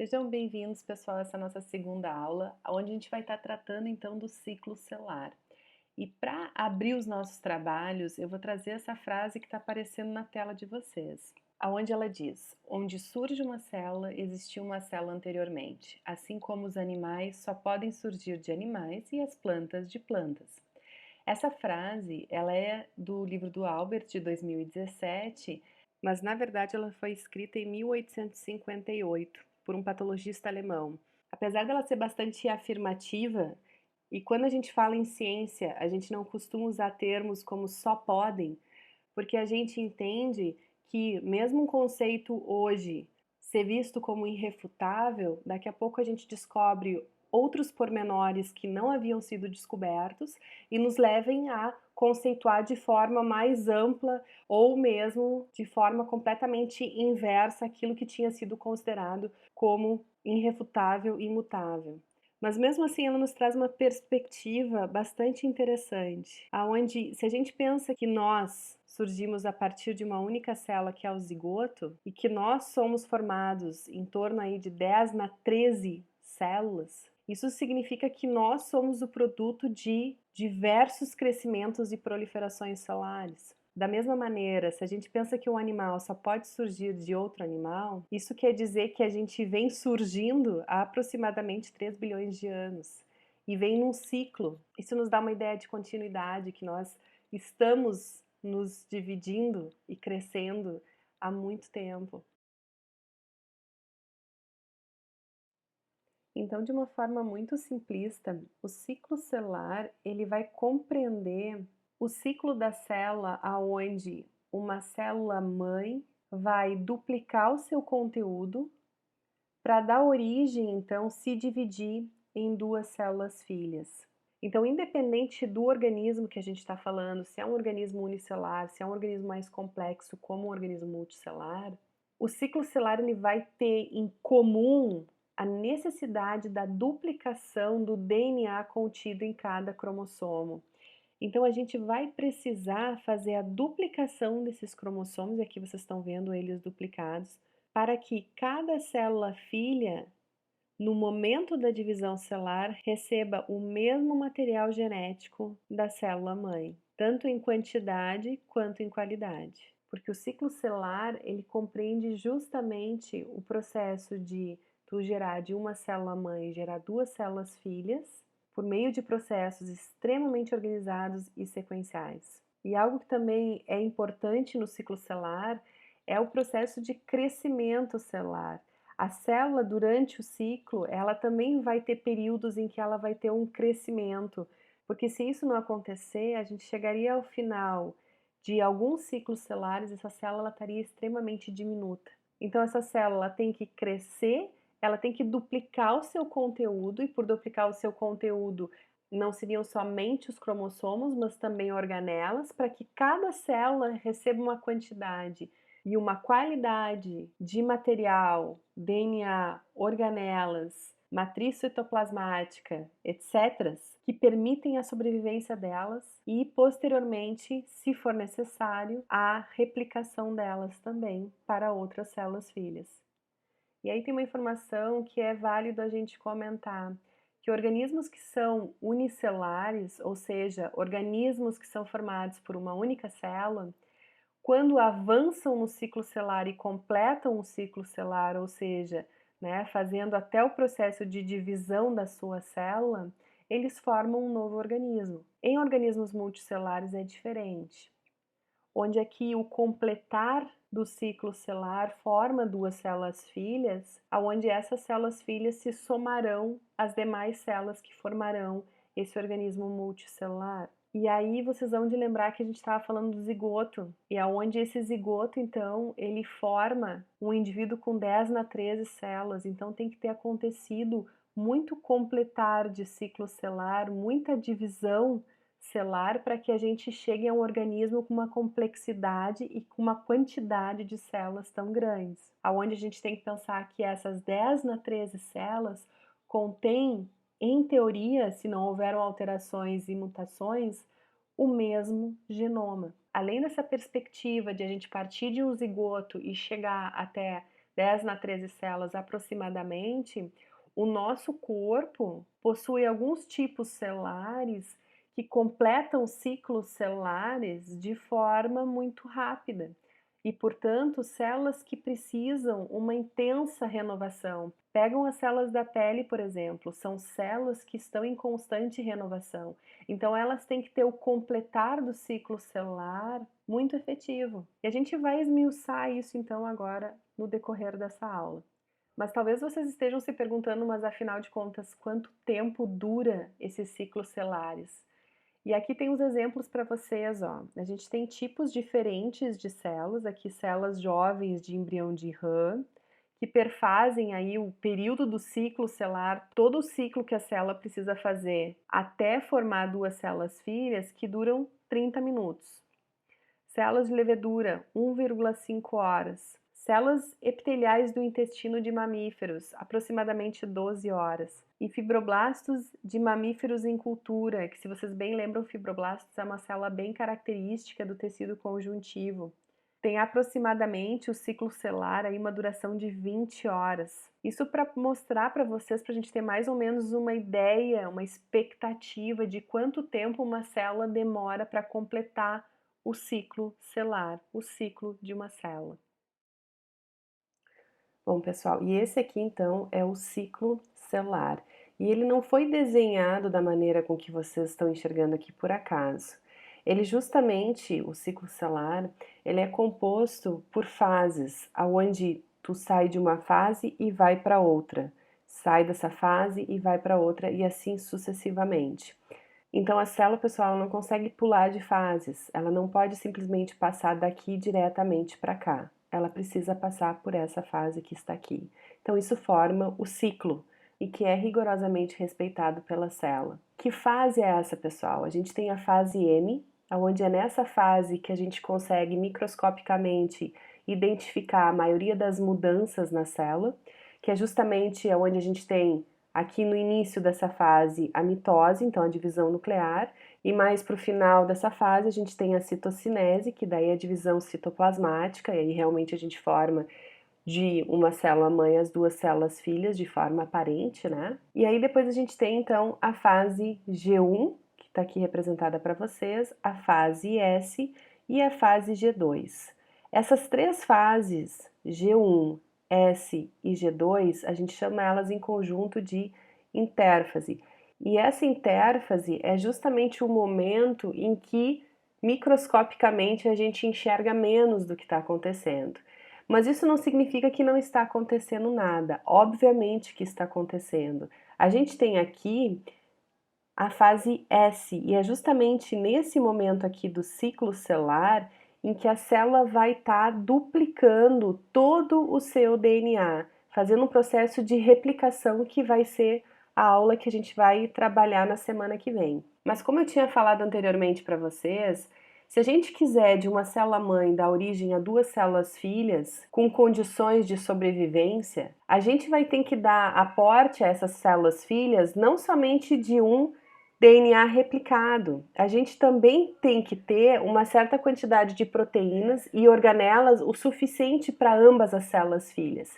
Sejam bem-vindos, pessoal, a essa nossa segunda aula, onde a gente vai estar tratando então do ciclo celular. E para abrir os nossos trabalhos, eu vou trazer essa frase que está aparecendo na tela de vocês, aonde ela diz: onde surge uma célula, existiu uma célula anteriormente, assim como os animais só podem surgir de animais e as plantas de plantas. Essa frase, ela é do livro do Albert de 2017, mas na verdade ela foi escrita em 1858 por um patologista alemão. Apesar dela ser bastante afirmativa, e quando a gente fala em ciência, a gente não costuma usar termos como só podem, porque a gente entende que mesmo um conceito hoje ser visto como irrefutável, daqui a pouco a gente descobre outros pormenores que não haviam sido descobertos e nos levem a conceituar de forma mais ampla ou mesmo de forma completamente inversa aquilo que tinha sido considerado como irrefutável e imutável. Mas mesmo assim ela nos traz uma perspectiva bastante interessante, aonde se a gente pensa que nós surgimos a partir de uma única célula que é o zigoto e que nós somos formados em torno aí de 10 na 13 células, isso significa que nós somos o produto de diversos crescimentos e proliferações celulares. Da mesma maneira, se a gente pensa que um animal só pode surgir de outro animal, isso quer dizer que a gente vem surgindo há aproximadamente 3 bilhões de anos e vem num ciclo. Isso nos dá uma ideia de continuidade, que nós estamos nos dividindo e crescendo há muito tempo. Então, de uma forma muito simplista, o ciclo celular ele vai compreender o ciclo da célula aonde uma célula mãe vai duplicar o seu conteúdo para dar origem, então, se dividir em duas células filhas. Então, independente do organismo que a gente está falando, se é um organismo unicelular, se é um organismo mais complexo como um organismo multicelular, o ciclo celular ele vai ter em comum a necessidade da duplicação do DNA contido em cada cromossomo. Então a gente vai precisar fazer a duplicação desses cromossomos, e aqui vocês estão vendo eles duplicados, para que cada célula filha, no momento da divisão celular, receba o mesmo material genético da célula mãe, tanto em quantidade quanto em qualidade. Porque o ciclo celular, ele compreende justamente o processo de tu gerar de uma célula mãe, gerar duas células filhas, por meio de processos extremamente organizados e sequenciais. E algo que também é importante no ciclo celular é o processo de crescimento celular. A célula, durante o ciclo, ela também vai ter períodos em que ela vai ter um crescimento, porque se isso não acontecer, a gente chegaria ao final de alguns ciclos celulares, essa célula estaria extremamente diminuta. Então, essa célula tem que crescer, ela tem que duplicar o seu conteúdo, e por duplicar o seu conteúdo, não seriam somente os cromossomos, mas também organelas, para que cada célula receba uma quantidade e uma qualidade de material, DNA, organelas, matriz citoplasmática, etc., que permitem a sobrevivência delas e, posteriormente, se for necessário, a replicação delas também para outras células filhas. E aí tem uma informação que é válido a gente comentar, que organismos que são unicelulares, ou seja, organismos que são formados por uma única célula, quando avançam no ciclo celular e completam o ciclo celular, ou seja, né, fazendo até o processo de divisão da sua célula, eles formam um novo organismo. Em organismos multicelulares é diferente, onde aqui o completar do ciclo celular forma duas células filhas, aonde essas células filhas se somarão às demais células que formarão esse organismo multicelular. E aí vocês vão de lembrar que a gente estava falando do zigoto, e aonde esse zigoto, então, ele forma um indivíduo com 10 na 13 células, então tem que ter acontecido muito completar de ciclo celular, muita divisão celular para que a gente chegue a um organismo com uma complexidade e com uma quantidade de células tão grandes. Aonde a gente tem que pensar que essas 10 na 13 células contêm, em teoria, se não houveram alterações e mutações, o mesmo genoma. Além dessa perspectiva de a gente partir de um zigoto e chegar até 10 na 13 células aproximadamente, o nosso corpo possui alguns tipos celulares que completam ciclos celulares de forma muito rápida e, portanto, células que precisam uma intensa renovação. Pegam as células da pele, por exemplo, são células que estão em constante renovação. Então, elas têm que ter o completar do ciclo celular muito efetivo. E a gente vai esmiuçar isso, então, agora no decorrer dessa aula. Mas talvez vocês estejam se perguntando, mas afinal de contas, quanto tempo dura esses ciclos celares? E aqui tem os exemplos para vocês, ó. A gente tem tipos diferentes de células, aqui células jovens de embrião de rã, que perfazem aí o período do ciclo celular, todo o ciclo que a célula precisa fazer até formar duas células filhas, que duram 30 minutos. Células de levedura, 1,5 horas. Células epiteliais do intestino de mamíferos, aproximadamente 12 horas. E fibroblastos de mamíferos em cultura, que se vocês bem lembram, fibroblastos é uma célula bem característica do tecido conjuntivo. Tem aproximadamente o ciclo celular aí uma duração de 20 horas. Isso para mostrar para vocês, para a gente ter mais ou menos uma ideia, uma expectativa de quanto tempo uma célula demora para completar o ciclo celular, o ciclo de uma célula. Bom, pessoal, e esse aqui então é o ciclo celular. E ele não foi desenhado da maneira com que vocês estão enxergando aqui por acaso. Ele justamente, o ciclo celular, ele é composto por fases, aonde tu sai de uma fase e vai para outra, sai dessa fase e vai para outra e assim sucessivamente. Então a célula, pessoal, ela não consegue pular de fases, ela não pode simplesmente passar daqui diretamente para cá. Ela precisa passar por essa fase que está aqui. Então isso forma o ciclo e que é rigorosamente respeitado pela célula. Que fase é essa, pessoal? A gente tem a fase M, onde é nessa fase que a gente consegue microscopicamente identificar a maioria das mudanças na célula, que é justamente onde a gente tem aqui no início dessa fase a mitose, então a divisão nuclear, e mais para o final dessa fase a gente tem a citocinese, que daí é a divisão citoplasmática, e aí realmente a gente forma de uma célula mãe as duas células filhas de forma aparente, né? E aí depois a gente tem então a fase G1, que está aqui representada para vocês, a fase S e a fase G2. Essas três fases, G1, S e G2, a gente chama elas em conjunto de intérfase. E essa intérfase é justamente o momento em que microscopicamente a gente enxerga menos do que está acontecendo. Mas isso não significa que não está acontecendo nada. Obviamente que está acontecendo. A gente tem aqui a fase S, e é justamente nesse momento aqui do ciclo celular em que a célula vai estar duplicando todo o seu DNA, fazendo um processo de replicação que vai ser a aula que a gente vai trabalhar na semana que vem. Mas como eu tinha falado anteriormente para vocês, se a gente quiser de uma célula-mãe dar origem a duas células filhas com condições de sobrevivência, a gente vai ter que dar aporte a essas células filhas não somente de um DNA replicado. A gente também tem que ter uma certa quantidade de proteínas e organelas o suficiente para ambas as células filhas.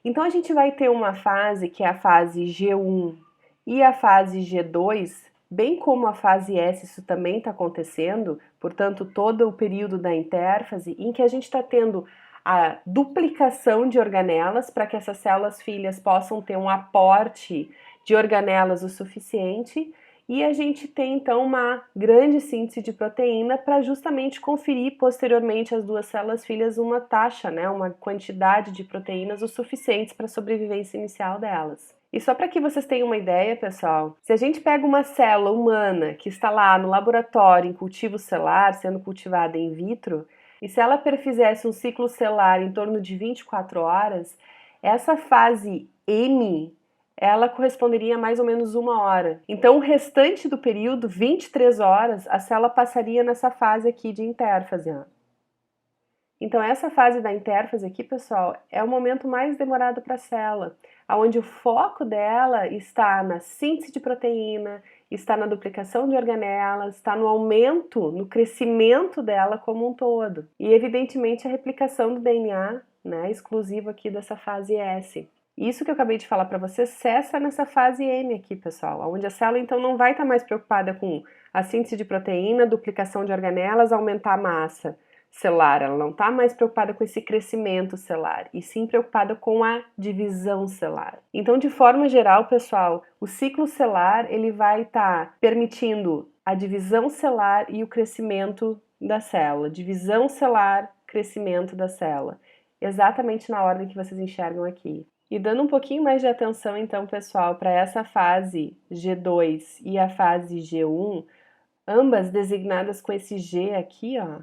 Então a gente vai ter uma fase que é a fase G1 e a fase G2, bem como a fase S, isso também está acontecendo, portanto todo o período da intérfase, em que a gente está tendo a duplicação de organelas para que essas células filhas possam ter um aporte de organelas o suficiente, e a gente tem então uma grande síntese de proteína para justamente conferir posteriormente às duas células filhas uma taxa, né, uma quantidade de proteínas o suficientes para a sobrevivência inicial delas. E só para que vocês tenham uma ideia, pessoal, se a gente pega uma célula humana que está lá no laboratório em cultivo celular, sendo cultivada in vitro, e se ela perfizesse um ciclo celular em torno de 24 horas, essa fase M ela corresponderia a mais ou menos 1 hora. Então, o restante do período, 23 horas, a célula passaria nessa fase aqui de intérfase. Ó. Então, essa fase da intérfase aqui, pessoal, é o momento mais demorado para a célula, onde o foco dela está na síntese de proteína, está na duplicação de organelas, está no aumento, no crescimento dela como um todo. E, evidentemente, a replicação do DNA, né, exclusivo aqui dessa fase S. Isso que eu acabei de falar para você cessa nessa fase M aqui, pessoal, onde a célula então não vai estar mais preocupada com a síntese de proteína, duplicação de organelas, aumentar a massa celular, ela não está mais preocupada com esse crescimento celular, e sim preocupada com a divisão celular. Então, de forma geral, pessoal, o ciclo celular ele vai estar permitindo a divisão celular e o crescimento da célula, divisão celular, crescimento da célula, exatamente na ordem que vocês enxergam aqui. E dando um pouquinho mais de atenção, então, pessoal, para essa fase G2 e a fase G1, ambas designadas com esse G aqui, ó.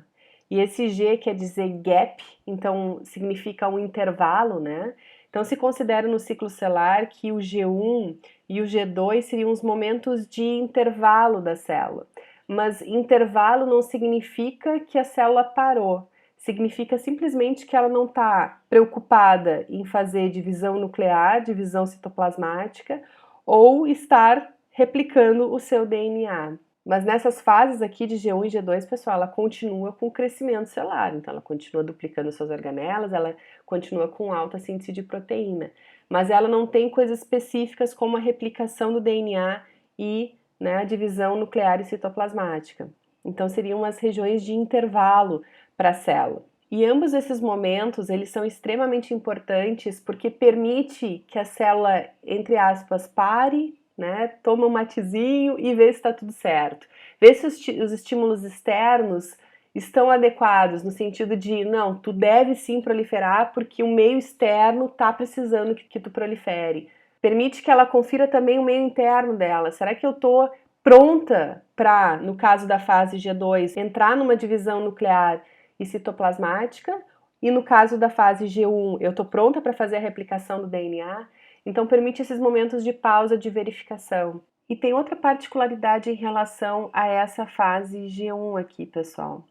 E esse G quer dizer gap, então significa um intervalo, né? Então se considera no ciclo celular que o G1 e o G2 seriam os momentos de intervalo da célula. Mas intervalo não significa que a célula parou. Significa simplesmente que ela não está preocupada em fazer divisão nuclear, divisão citoplasmática, ou estar replicando o seu DNA. Mas nessas fases aqui de G1 e G2, pessoal, ela continua com o crescimento celular. Então, ela continua duplicando suas organelas, ela continua com alta síntese de proteína. Mas ela não tem coisas específicas como a replicação do DNA e, né, a divisão nuclear e citoplasmática. Então, seriam as regiões de intervalo para a célula. E ambos esses momentos, eles são extremamente importantes porque permite que a célula, entre aspas, pare, né, toma um matezinho e vê se está tudo certo. Vê se os estímulos externos estão adequados, no sentido de, não, tu deve sim proliferar porque o meio externo está precisando que tu prolifere. Permite que ela confira também o meio interno dela. Será que eu estou pronta para, no caso da fase G2, entrar numa divisão nuclear e citoplasmática? E no caso da fase G1, eu estou pronta para fazer a replicação do DNA? Então, permite esses momentos de pausa de verificação. E tem outra particularidade em relação a essa fase G1 aqui, pessoal.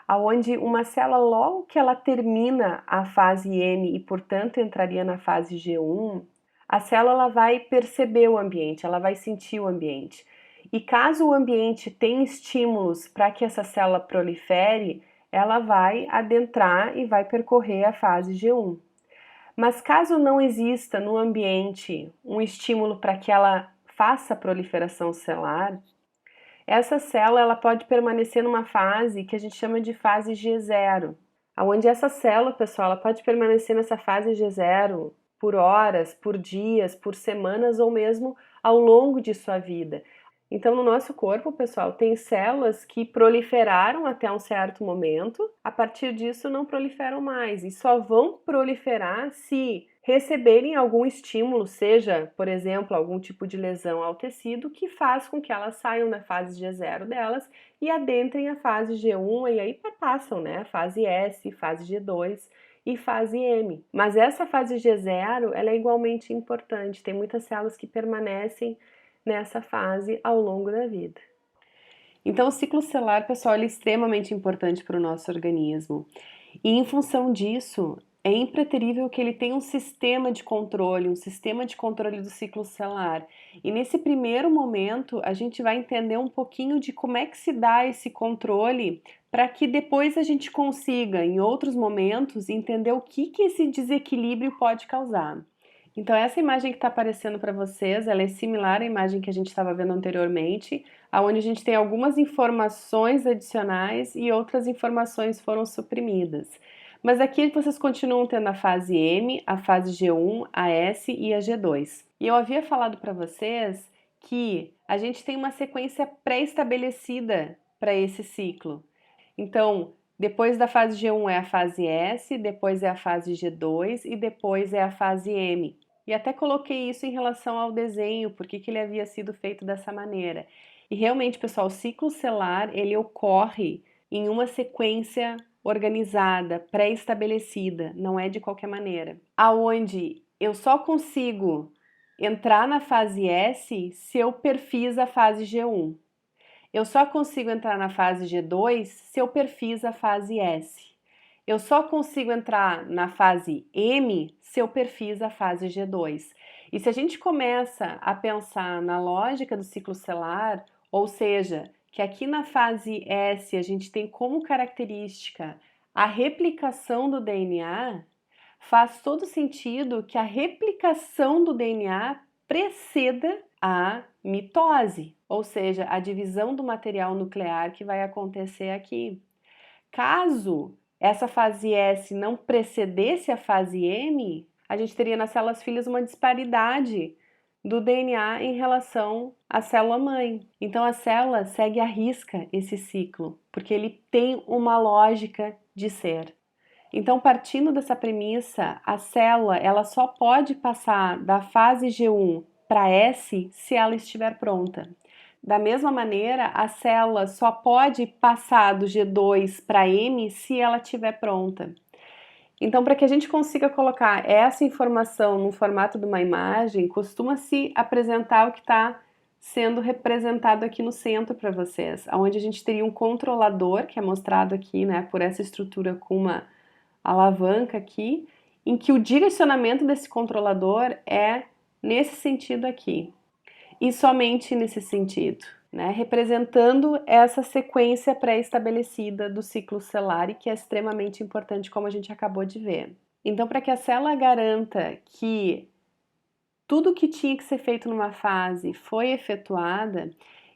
Aonde uma célula, logo que ela termina a fase M e, portanto, entraria na fase G1, a célula vai perceber o ambiente, ela vai sentir o ambiente. E caso o ambiente tenha estímulos para que essa célula prolifere, ela vai adentrar e vai percorrer a fase G1. Mas caso não exista no ambiente um estímulo para que ela faça a proliferação celular, essa célula ela pode permanecer numa fase que a gente chama de fase G0, onde essa célula, pessoal, ela pode permanecer nessa fase G0 por horas, por dias, por semanas ou mesmo ao longo de sua vida. Então, no nosso corpo, pessoal, tem células que proliferaram até um certo momento, a partir disso não proliferam mais e só vão proliferar se receberem algum estímulo, seja, por exemplo, algum tipo de lesão ao tecido que faz com que elas saiam da fase G0 delas e adentrem a fase G1 e aí passam, né, a fase S, fase G2 e fase M. Mas essa fase G0, ela é igualmente importante, tem muitas células que permanecem nessa fase ao longo da vida. Então, o ciclo celular, pessoal, ele é extremamente importante para o nosso organismo. E em função disso, é impreterível que ele tenha um sistema de controle do ciclo celular. E nesse primeiro momento, a gente vai entender um pouquinho de como é que se dá esse controle para que depois a gente consiga, em outros momentos, entender o que esse desequilíbrio pode causar. Então, essa imagem que está aparecendo para vocês, ela é similar à imagem que a gente estava vendo anteriormente, onde a gente tem algumas informações adicionais e outras informações foram suprimidas. Mas aqui vocês continuam tendo a fase M, a fase G1, a S e a G2. E eu havia falado para vocês que a gente tem uma sequência pré-estabelecida para esse ciclo. Então, depois da fase G1 é a fase S, depois é a fase G2 e depois é a fase M. E até coloquei isso em relação ao desenho, porque que ele havia sido feito dessa maneira. E realmente, pessoal, o ciclo celular, ele ocorre em uma sequência organizada, pré-estabelecida, não é de qualquer maneira. Aonde eu só consigo entrar na fase S se eu perfiz a fase G1. Eu só consigo entrar na fase G2 se eu perfiz a fase S. Eu só consigo entrar na fase M se eu perfiz a fase G2. E se a gente começa a pensar na lógica do ciclo celular, ou seja, que aqui na fase S a gente tem como característica a replicação do DNA, faz todo sentido que a replicação do DNA preceda a mitose, ou seja, a divisão do material nuclear que vai acontecer aqui. Caso essa fase S não precedesse a fase M, a gente teria nas células filhas uma disparidade do DNA em relação à célula mãe. Então a célula segue à risca esse ciclo, porque ele tem uma lógica de ser. Então, partindo dessa premissa, a célula ela só pode passar da fase G1 para S se ela estiver pronta. Da mesma maneira, a célula só pode passar do G2 para M se ela estiver pronta. Então, para que a gente consiga colocar essa informação no formato de uma imagem, costuma-se apresentar o que está sendo representado aqui no centro para vocês, onde a gente teria um controlador, que é mostrado aqui, né, por essa estrutura com uma alavanca aqui, em que o direcionamento desse controlador é nesse sentido aqui, e somente nesse sentido, né? Representando essa sequência pré-estabelecida do ciclo celular e que é extremamente importante, como a gente acabou de ver. Então, para que a célula garanta que tudo que tinha que ser feito numa fase foi efetuada,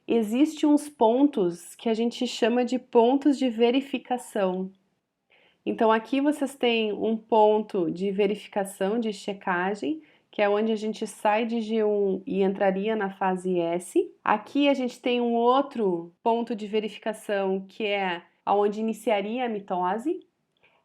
existem uns pontos que a gente chama de pontos de verificação. Então, aqui vocês têm um ponto de verificação, de checagem, que é onde a gente sai de G1 e entraria na fase S. Aqui a gente tem um outro ponto de verificação, que é onde iniciaria a mitose.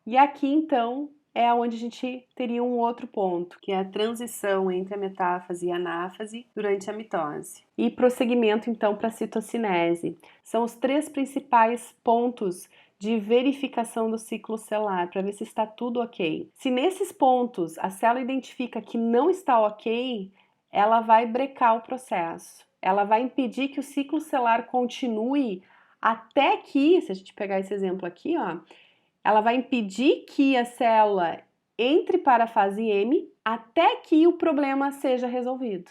E aqui, então, é onde a gente teria um outro ponto, que é a transição entre a metáfase e a anáfase durante a mitose. E prosseguimento, então, para a citocinese. São os três principais pontos de verificação do ciclo celular, para ver se está tudo ok. Se nesses pontos a célula identifica que não está ok, ela vai brecar o processo. Ela vai impedir que o ciclo celular continue até que, se a gente pegar esse exemplo aqui, ó, ela vai impedir que a célula entre para a fase M até que o problema seja resolvido.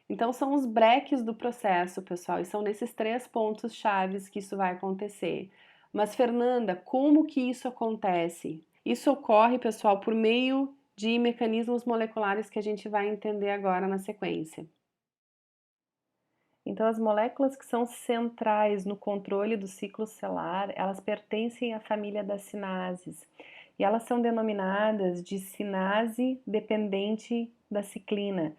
Então, são os breques do processo, pessoal, e são nesses três pontos chaves que isso vai acontecer. Mas, Fernanda, como que isso acontece? Isso ocorre, pessoal, por meio de mecanismos moleculares que a gente vai entender agora na sequência. Então, as moléculas que são centrais no controle do ciclo celular, elas pertencem à família das cinases e elas são denominadas de cinase dependente da ciclina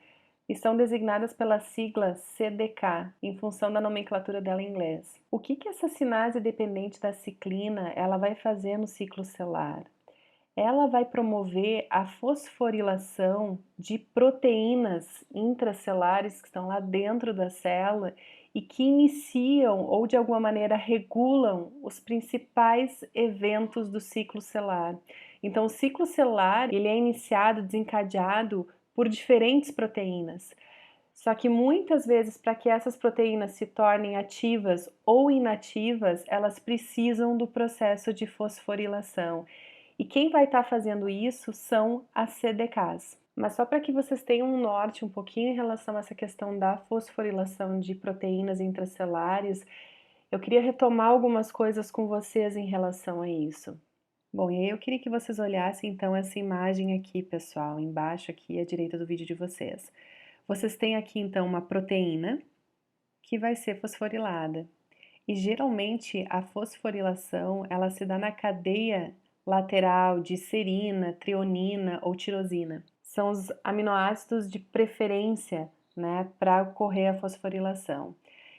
e são designadas pela sigla CDK, em função da nomenclatura dela em inglês. O que essa cinase dependente da ciclina ela vai fazer no ciclo celular? Ela vai promover a fosforilação de proteínas intracelulares que estão lá dentro da célula e que iniciam ou de alguma maneira regulam os principais eventos do ciclo celular. Então, o ciclo celular ele é iniciado, desencadeado por diferentes proteínas. Só que muitas vezes, para que essas proteínas se tornem ativas ou inativas, elas precisam do processo de fosforilação. E quem vai estar fazendo isso são as CDKs. Mas só para que vocês tenham um norte um pouquinho em relação a essa questão da fosforilação de proteínas intracelulares, eu queria retomar algumas coisas com vocês em relação a isso. Bom, e aí eu queria que vocês olhassem então essa imagem aqui, pessoal, embaixo aqui à direita do vídeo de vocês. Vocês têm aqui então uma proteína que vai ser fosforilada. E geralmente a fosforilação ela se dá na cadeia lateral de serina, treonina ou tirosina. São os aminoácidos de preferência, né, para ocorrer a fosforilação.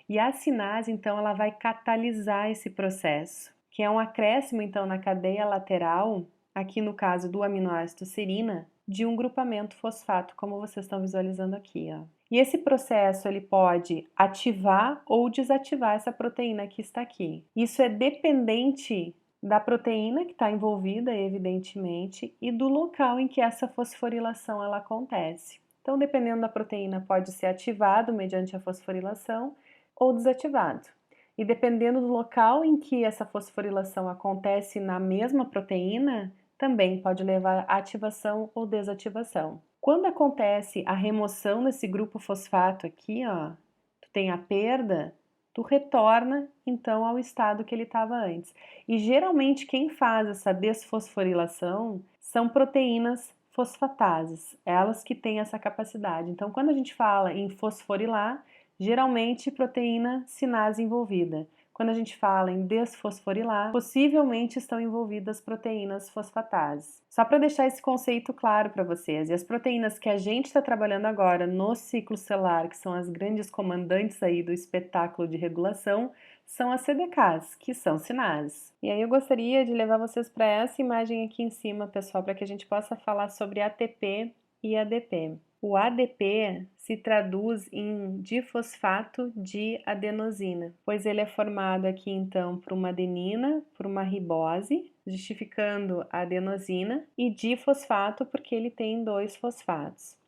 E a cinase, então, ela vai catalisar esse processo, que é um acréscimo, então, na cadeia lateral, aqui no caso do aminoácido serina, de um grupamento fosfato, como vocês estão visualizando aqui, ó. E esse processo ele pode ativar ou desativar essa proteína que está aqui. Isso é dependente da proteína que está envolvida, evidentemente, e do local em que essa fosforilação ela acontece. Então, dependendo da proteína, pode ser ativado mediante a fosforilação ou desativado. E dependendo do local em que essa fosforilação acontece na mesma proteína, também pode levar a ativação ou desativação. Quando acontece a remoção desse grupo fosfato aqui, ó, tu tem a perda tu retorna então ao estado que ele estava antes. E geralmente quem faz essa desfosforilação são proteínas fosfatases, elas que têm essa capacidade. Então, quando a gente fala em fosforilar, geralmente proteína sinase envolvida. Quando a gente fala em desfosforilar, possivelmente estão envolvidas proteínas fosfatases. Só para deixar esse conceito claro para vocês, e as proteínas que a gente está trabalhando agora no ciclo celular, que são as grandes comandantes aí do espetáculo de regulação, são as CDKs, que são sinases. E aí eu gostaria de levar vocês para essa imagem aqui em cima, pessoal, para que a gente possa falar sobre ATP e ADP. O ADP se traduz em difosfato de adenosina, pois ele é formado aqui então por uma adenina, por uma ribose, justificando a adenosina, e difosfato porque ele tem 2 fosfatos.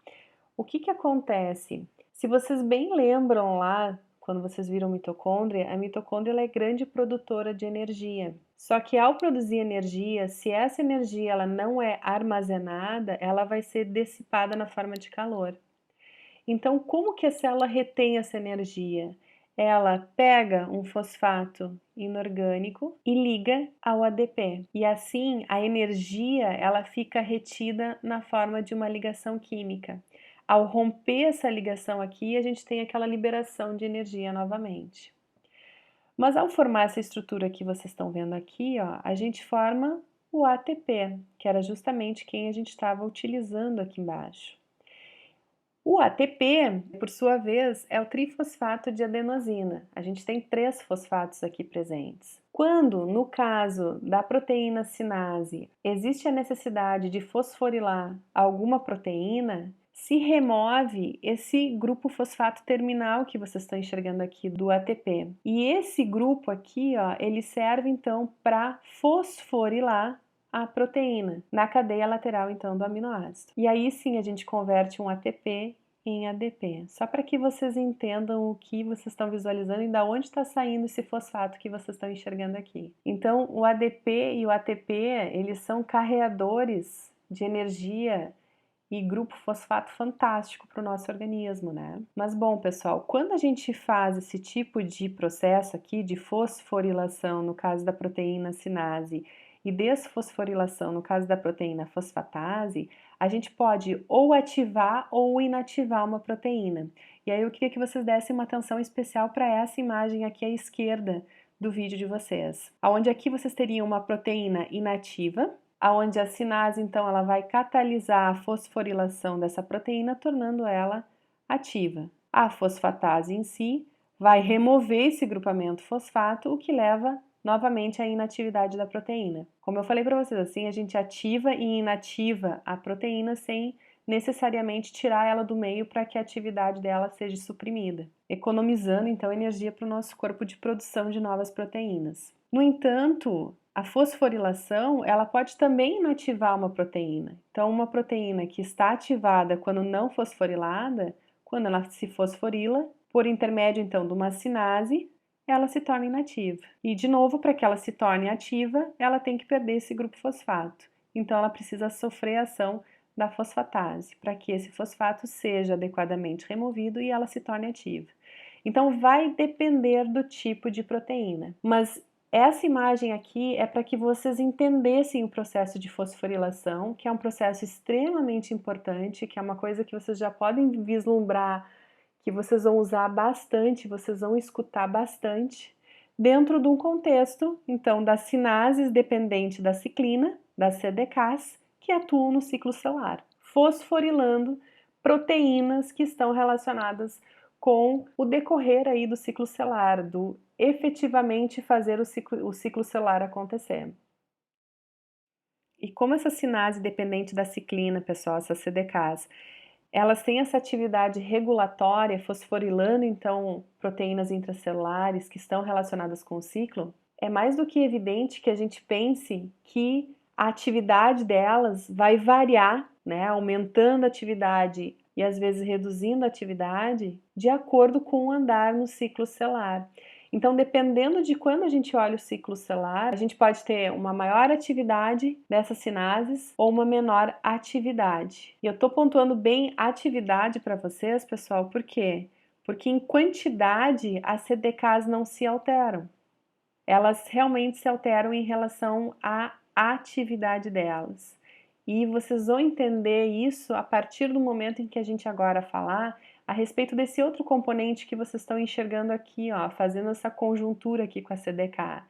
O que acontece? Se vocês bem lembram lá, quando vocês viram mitocôndria, a mitocôndria ela é grande produtora de energia. Só que ao produzir energia, se essa energia ela não é armazenada, ela vai ser dissipada na forma de calor. Então, como que a célula retém essa energia? Ela pega um fosfato inorgânico e liga ao ADP. E assim, a energia ela fica retida na forma de uma ligação química. Ao romper essa ligação aqui, a gente tem aquela liberação de energia novamente. Mas ao formar essa estrutura que vocês estão vendo aqui, ó, a gente forma o ATP, que era justamente quem a gente estava utilizando aqui embaixo. O ATP, por sua vez, é o trifosfato de adenosina. A gente tem 3 fosfatos aqui presentes. Quando, no caso da proteína sinase, existe a necessidade de fosforilar alguma proteína, se remove esse grupo fosfato terminal que vocês estão enxergando aqui do ATP. E esse grupo aqui, ó, ele serve então para fosforilar a proteína na cadeia lateral então do aminoácido. E aí sim a gente converte um ATP em ADP, só para que vocês entendam o que vocês estão visualizando e da onde está saindo esse fosfato que vocês estão enxergando aqui. Então o ADP e o ATP, eles são carreadores de energia e grupo fosfato fantástico para o nosso organismo, né? Mas bom, pessoal, quando a gente faz esse tipo de processo aqui de fosforilação, no caso da proteína sinase, e desfosforilação, no caso da proteína fosfatase, a gente pode ou ativar ou inativar uma proteína. E aí eu queria que vocês dessem uma atenção especial para essa imagem aqui à esquerda do vídeo de vocês. Onde aqui vocês teriam uma proteína inativa, onde a sinase, então, ela vai catalisar a fosforilação dessa proteína, tornando ela ativa. A fosfatase em si vai remover esse grupamento fosfato, o que leva novamente à inatividade da proteína. Como eu falei para vocês, assim, a gente ativa e inativa a proteína sem necessariamente tirar ela do meio para que a atividade dela seja suprimida, economizando então energia para o nosso corpo de produção de novas proteínas. No entanto, a fosforilação, ela pode também inativar uma proteína. Então, uma proteína que está ativada quando não fosforilada, quando ela se fosforila, por intermédio então de uma sinase, ela se torna inativa. E de novo, para que ela se torne ativa, ela tem que perder esse grupo fosfato. Então, ela precisa sofrer a ação da fosfatase, para que esse fosfato seja adequadamente removido e ela se torne ativa. Então, vai depender do tipo de proteína. Mas essa imagem aqui é para que vocês entendessem o processo de fosforilação, que é um processo extremamente importante, que é uma coisa que vocês já podem vislumbrar, que vocês vão usar bastante, vocês vão escutar bastante, dentro de um contexto, então, das sinases dependente da ciclina, das CDKs, que atuam no ciclo celular, fosforilando proteínas que estão relacionadas com o decorrer aí do ciclo celular, do efetivamente fazer o ciclo celular acontecer. E como essa sinase dependente da ciclina, pessoal, essas CDKs, elas têm essa atividade regulatória, fosforilando então proteínas intracelulares que estão relacionadas com o ciclo, é mais do que evidente que a gente pense que a atividade delas vai variar, né, aumentando a atividade e às vezes reduzindo a atividade de acordo com o andar no ciclo celular. Então, dependendo de quando a gente olha o ciclo celular, a gente pode ter uma maior atividade dessas sinases ou uma menor atividade. E eu estou pontuando bem atividade para vocês, pessoal, por quê? Porque em quantidade as CDKs não se alteram. Elas realmente se alteram em relação à atividade delas. E vocês vão entender isso a partir do momento em que a gente agora falar a respeito desse outro componente que vocês estão enxergando aqui, ó, fazendo essa conjuntura aqui com a CDK,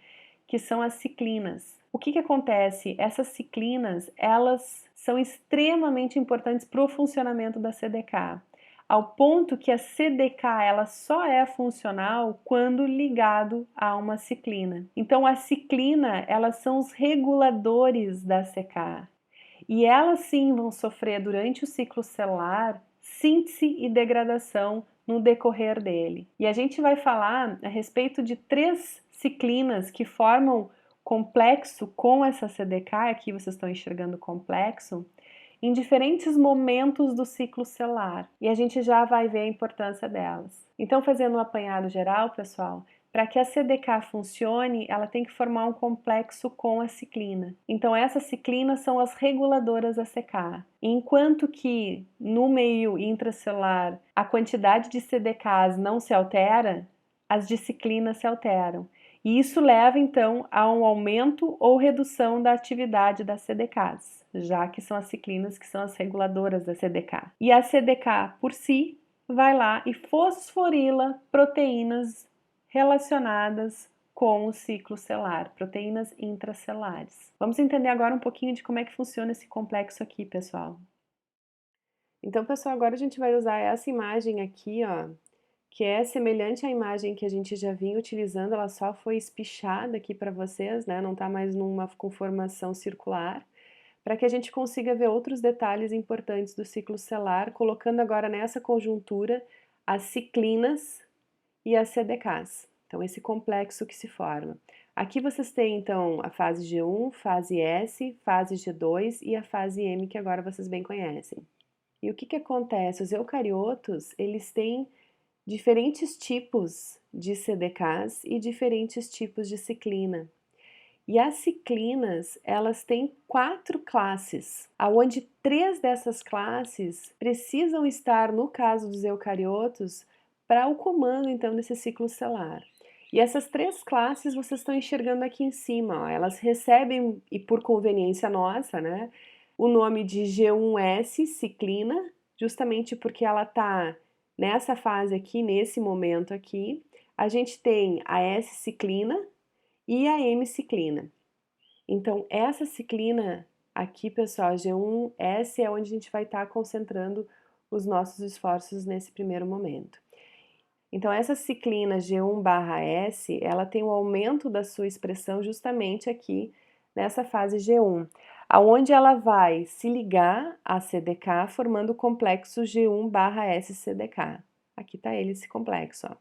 que são as ciclinas. O que acontece? Essas ciclinas, elas são extremamente importantes para o funcionamento da CDK, ao ponto que a CDK ela só é funcional quando ligado a uma ciclina. Então a ciclina, elas são os reguladores da CK. E elas sim vão sofrer durante o ciclo celular síntese e degradação no decorrer dele. E a gente vai falar a respeito de 3 ciclinas que formam complexo com essa CDK, aqui vocês estão enxergando complexo, em diferentes momentos do ciclo celular. E a gente já vai ver a importância delas. Então, fazendo um apanhado geral, pessoal, para que a CDK funcione, ela tem que formar um complexo com a ciclina. Então, essas ciclinas são as reguladoras da CK. Enquanto que no meio intracelular a quantidade de CDKs não se altera, as de ciclina se alteram. E isso leva, então, a um aumento ou redução da atividade das CDKs, já que são as ciclinas que são as reguladoras da CDK. E a CDK, por si, vai lá e fosforila proteínas relacionadas com o ciclo celular, proteínas intracelulares. Vamos entender agora um pouquinho de como é que funciona esse complexo aqui, pessoal. Então, pessoal, agora a gente vai usar essa imagem aqui, ó, que é semelhante à imagem que a gente já vinha utilizando, ela só foi espichada aqui para vocês, né? Não está mais numa conformação circular, para que a gente consiga ver outros detalhes importantes do ciclo celular, colocando agora nessa conjuntura as ciclinas e as CDKs. Então, esse complexo que se forma. Aqui vocês têm, então, a fase G1, fase S, fase G2 e a fase M, que agora vocês bem conhecem. E o que acontece? Os eucariotos, eles têm diferentes tipos de CDKs e diferentes tipos de ciclina. E as ciclinas, elas têm 4 classes, aonde 3 dessas classes precisam estar, no caso dos eucariotos, para o comando, então, desse ciclo celular. E essas 3 classes vocês estão enxergando aqui em cima, ó, elas recebem, e por conveniência nossa, né, o nome de G1S, ciclina, justamente porque ela está nessa fase aqui, nesse momento aqui. A gente tem a S-ciclina e a M-ciclina. Então, essa ciclina aqui, pessoal, G1S, é onde a gente vai estar concentrando os nossos esforços nesse primeiro momento. Então, essa ciclina G1/S, ela tem um aumento da sua expressão justamente aqui nessa fase G1, aonde ela vai se ligar à CDK formando o complexo G1/S-CDK. Aqui está ele, esse complexo, ó.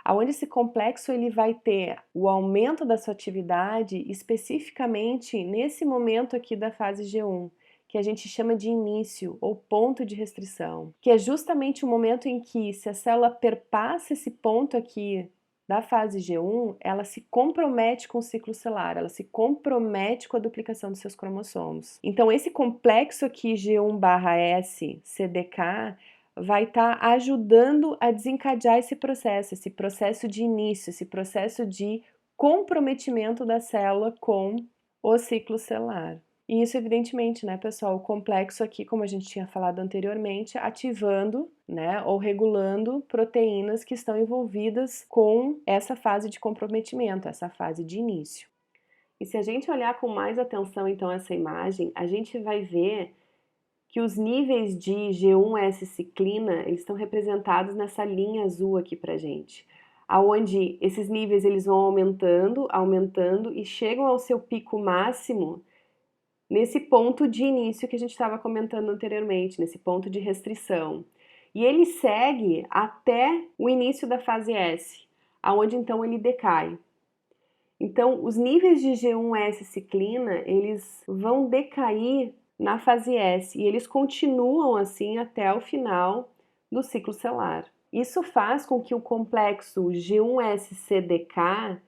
Aonde esse complexo ele vai ter o aumento da sua atividade especificamente nesse momento aqui da fase G1, que a gente chama de início ou ponto de restrição, que é justamente o momento em que, se a célula perpassa esse ponto aqui da fase G1, ela se compromete com o ciclo celular, ela se compromete com a duplicação dos seus cromossomos. Então, esse complexo aqui G1/S CDK vai estar ajudando a desencadear esse processo de início, esse processo de comprometimento da célula com o ciclo celular. E isso, evidentemente, né, pessoal, o complexo aqui, como a gente tinha falado anteriormente, ativando, né, ou regulando proteínas que estão envolvidas com essa fase de comprometimento, essa fase de início. E se a gente olhar com mais atenção, então, essa imagem, a gente vai ver que os níveis de G1S ciclina, eles estão representados nessa linha azul aqui pra gente, aonde esses níveis eles vão aumentando, aumentando e chegam ao seu pico máximo nesse ponto de início que a gente estava comentando anteriormente, nesse ponto de restrição. E ele segue até o início da fase S, aonde então ele decai. Então, os níveis de G1S ciclina, eles vão decair na fase S e eles continuam assim até o final do ciclo celular. Isso faz com que o complexo G1S-CDK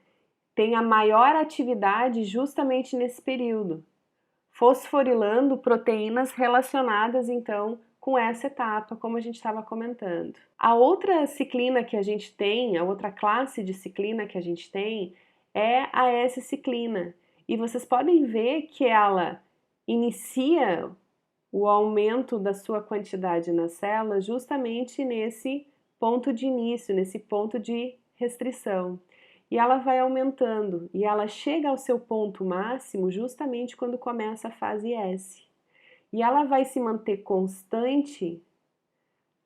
tenha maior atividade justamente nesse período, fosforilando proteínas relacionadas então com essa etapa, como a gente estava comentando. A outra ciclina que a gente tem, a outra classe de ciclina que a gente tem é a S-ciclina. E vocês podem ver que ela inicia o aumento da sua quantidade na célula justamente nesse ponto de início, nesse ponto de restrição. E ela vai aumentando, e ela chega ao seu ponto máximo justamente quando começa a fase S. E ela vai se manter constante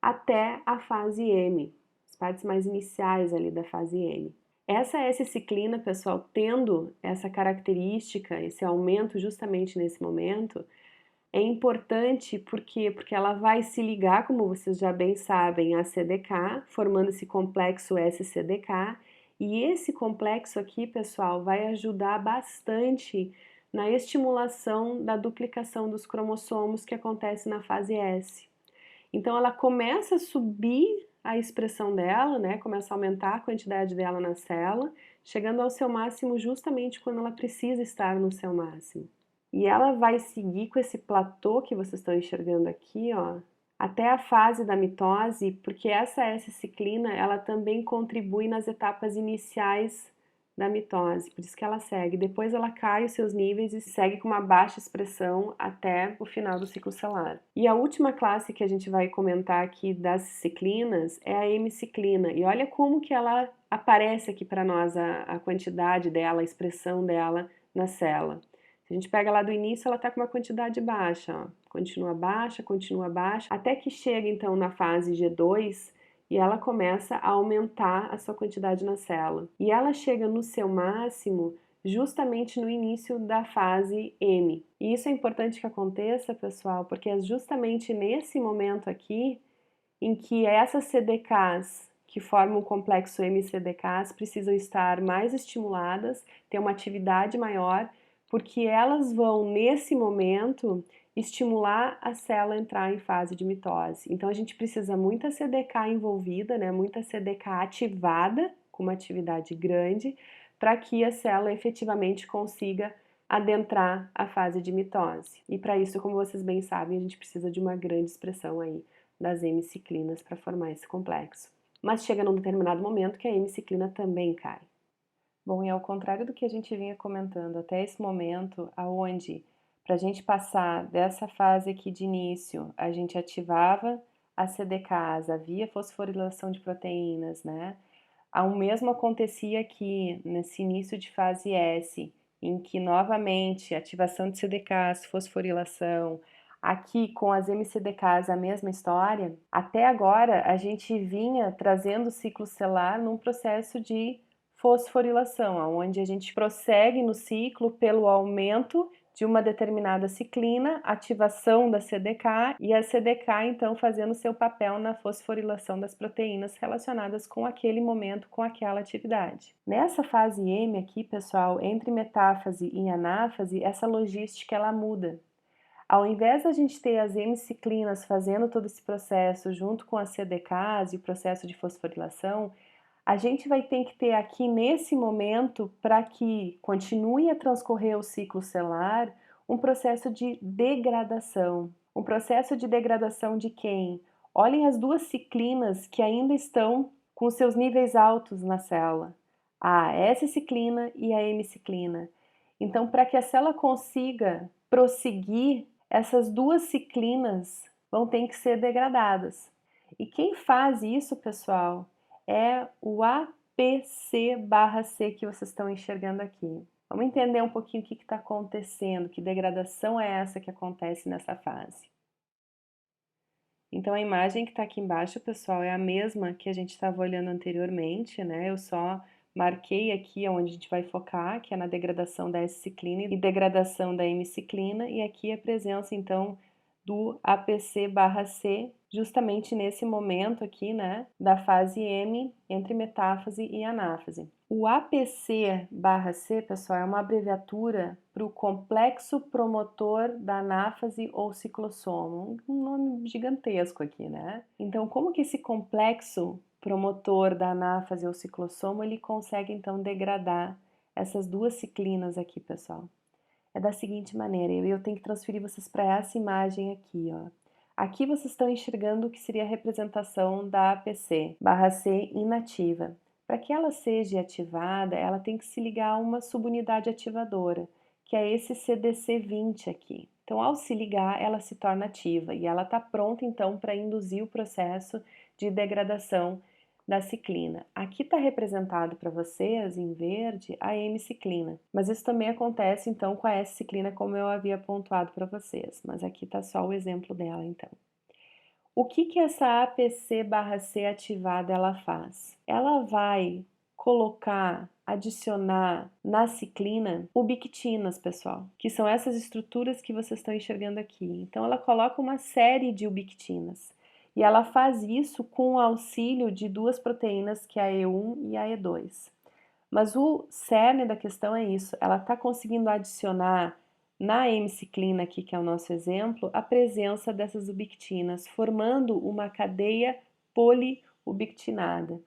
até a fase M, as partes mais iniciais ali da fase M. Essa S-ciclina, pessoal, tendo essa característica, esse aumento justamente nesse momento, é importante porque ela vai se ligar, como vocês já bem sabem, a CDK, formando esse complexo SCDK, e esse complexo aqui, pessoal, vai ajudar bastante na estimulação da duplicação dos cromossomos que acontece na fase S. Então ela começa a subir a expressão dela, né? Começa a aumentar a quantidade dela na célula, chegando ao seu máximo justamente quando ela precisa estar no seu máximo. E ela vai seguir com esse platô que vocês estão enxergando aqui, ó, até a fase da mitose, porque essa S-ciclina, ela também contribui nas etapas iniciais da mitose, por isso que ela segue. Depois ela cai os seus níveis e segue com uma baixa expressão até o final do ciclo celular. E a última classe que a gente vai comentar aqui das ciclinas é a hemiciclina. E olha como que ela aparece aqui para nós, a quantidade dela, a expressão dela na célula. Se a gente pega lá do início, ela está com uma quantidade baixa, ó. Continua baixa, até que chega então na fase G2 e ela começa a aumentar a sua quantidade na célula. E ela chega no seu máximo justamente no início da fase M. E isso é importante que aconteça, pessoal, porque é justamente nesse momento aqui em que essas CDKs que formam o complexo MCDKs precisam estar mais estimuladas, ter uma atividade maior, porque elas vão, nesse momento, estimular a célula a entrar em fase de mitose. Então, a gente precisa muita CDK envolvida, né, muita CDK ativada, com uma atividade grande, para que a célula efetivamente consiga adentrar a fase de mitose. E para isso, como vocês bem sabem, a gente precisa de uma grande expressão aí das hemiciclinas para formar esse complexo. Mas chega num determinado momento que a hemiciclina também cai. Bom, e ao contrário do que a gente vinha comentando até esse momento, aonde para a gente passar dessa fase aqui de início, a gente ativava a CDKs, havia fosforilação de proteínas, né? O mesmo acontecia aqui nesse início de fase S, em que novamente ativação de CDKs, fosforilação, aqui com as MCDKs a mesma história. Até agora a gente vinha trazendo o ciclo celular num processo de fosforilação, onde a gente prossegue no ciclo pelo aumento de uma determinada ciclina, ativação da CDK e a CDK então fazendo seu papel na fosforilação das proteínas relacionadas com aquele momento, com aquela atividade. Nessa fase M aqui, pessoal, entre metáfase e anáfase, essa logística ela muda. Ao invés da gente ter as hemiciclinas fazendo todo esse processo junto com as CDKs e o processo de fosforilação, a gente vai ter que ter aqui nesse momento, para que continue a transcorrer o ciclo celular, um processo de degradação. Um processo de degradação de quem? Olhem as duas ciclinas que ainda estão com seus níveis altos na célula, a S-ciclina e a hemiciclina. Então, para que a célula consiga prosseguir, essas duas ciclinas vão ter que ser degradadas. E quem faz isso, pessoal, é o APC/C que vocês estão enxergando aqui. Vamos entender um pouquinho o que está acontecendo, que degradação é essa que acontece nessa fase. Então, a imagem que está aqui embaixo, pessoal, é a mesma que a gente estava olhando anteriormente, né? Eu só marquei aqui onde a gente vai focar, que é na degradação da S-ciclina e degradação da hemiciclina, e aqui a presença, então, do APC/C, justamente nesse momento aqui, né, da fase M, entre metáfase e anáfase. O APC/C, pessoal, é uma abreviatura para o complexo promotor da anáfase ou ciclossomo, um nome gigantesco aqui, né? Então, como que esse complexo promotor da anáfase ou ciclossomo, ele consegue, então, degradar essas duas ciclinas aqui, pessoal? É da seguinte maneira, eu tenho que transferir vocês para essa imagem aqui, ó. Aqui vocês estão enxergando o que seria a representação da APC/C inativa. Para que ela seja ativada, ela tem que se ligar a uma subunidade ativadora, que é esse CDC20 aqui. Então, ao se ligar, ela se torna ativa e ela está pronta, então, para induzir o processo de degradação da ciclina. Aqui está representado para vocês, em verde, a M-ciclina, mas isso também acontece, então, com a S-ciclina, como eu havia pontuado para vocês, mas aqui está só o exemplo dela, então. O que essa APC/C ativada ela faz? Ela vai colocar, adicionar na ciclina ubiquitinas, pessoal, que são essas estruturas que vocês estão enxergando aqui. Então, ela coloca uma série de ubiquitinas. E ela faz isso com o auxílio de duas proteínas, que é a E1 e a E2. Mas o cerne da questão é isso, ela está conseguindo adicionar na M-ciclina aqui, que é o nosso exemplo, a presença dessas ubiquitinas, formando uma cadeia poliubictinada.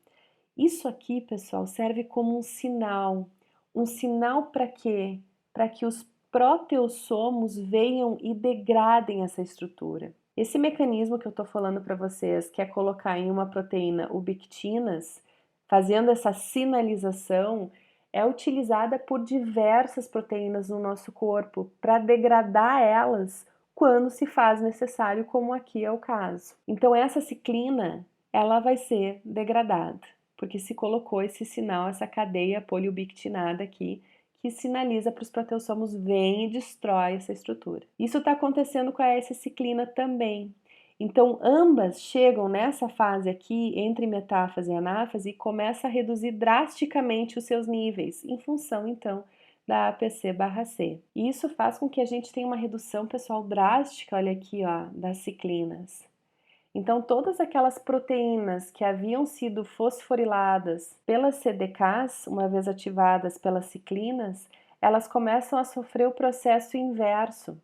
Isso aqui, pessoal, serve como um sinal. Um sinal para quê? Para que os proteossomos venham e degradem essa estrutura. Esse mecanismo que eu estou falando para vocês, que é colocar em uma proteína ubiquitinas, fazendo essa sinalização, é utilizada por diversas proteínas no nosso corpo para degradar elas quando se faz necessário, como aqui é o caso. Então, essa ciclina, ela vai ser degradada, porque se colocou esse sinal, essa cadeia poliubictinada aqui, que sinaliza para os proteossomos, vem e destrói essa estrutura. Isso está acontecendo com a S-ciclina também. Então, ambas chegam nessa fase aqui, entre metáfase e anáfase, e começa a reduzir drasticamente os seus níveis, em função, então, da APC/C. E isso faz com que a gente tenha uma redução, pessoal, drástica, olha aqui, ó, das ciclinas. Então, todas aquelas proteínas que haviam sido fosforiladas pelas CDKs, uma vez ativadas pelas ciclinas, elas começam a sofrer o processo inverso.